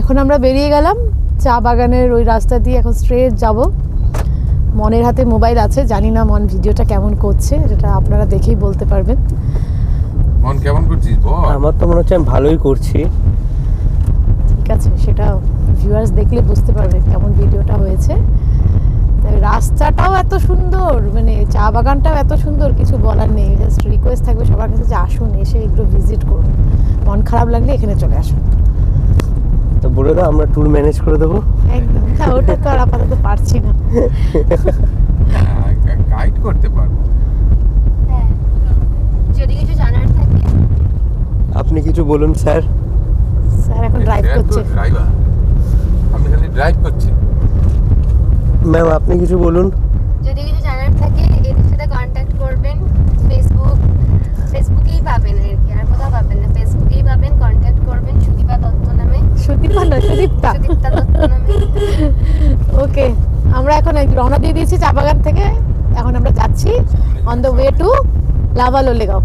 এখন আমরা বেরিয়ে গেলাম চা বাগানের ওই রাস্তা দিয়ে, এখন স্ট্রেট যাব। মনের হাতে মোবাইল আছে, জানি না মন ভিডিওটা কেমন করছে, যেটা আপনারা দেখেই বলতে পারবেন। মন কেমন করছিস বল? আমার তো মনে হচ্ছে আমি ভালোই করছি। ঠিক আছে, সেটা ভিউয়ার্স দেখলে বুঝতে পারবে কেমন ভিডিওটা হয়েছে। তাই রাস্তাটাও এত সুন্দর, মানে চা বাগানটাও এত সুন্দর, কিছু বলার নেই। জাস্ট রিকোয়েস্ট থাকবে সবার কাছে যে আসুন, এসে এগুলো ভিজিট করুন। মন খারাপ লাগলে এখানে চলে আসুন। তো বলে দাও, আমরা ট্যুর ম্যানেজ করে দেবো। একদম, না ওটা তো আর আপাতত পারছি না। গাইড করতে পারবো। হ্যাঁ, যদি কিছু জানার থাকে। আপনি কিছু বলুন স্যার। স্যার এখন ড্রাইভ করছে। ড্রাইভার, আমি খালি ড্রাইভ করছি। ম্যাম আপনি কিছু বলুন। যদি কিছু জানার থাকে এদের সাথে কন্ট্যাক্ট করবেন। ফেসবুকেই পাবেন আর কি, আর কোথাও পাবেন না। ফেসবুকেই পাবেন, কন্ট্যাক্ট করবেন সুদীপা দত্ত নামে। সুদীপা না, সুদীপ্তা। সুদীপ্তা দত্ত নামে। ওকে, আমরা এখন রওনা দিয়ে দিয়েছি চা বাগান থেকে। এখন আমরা যাচ্ছি on the way to lava Lolegaon.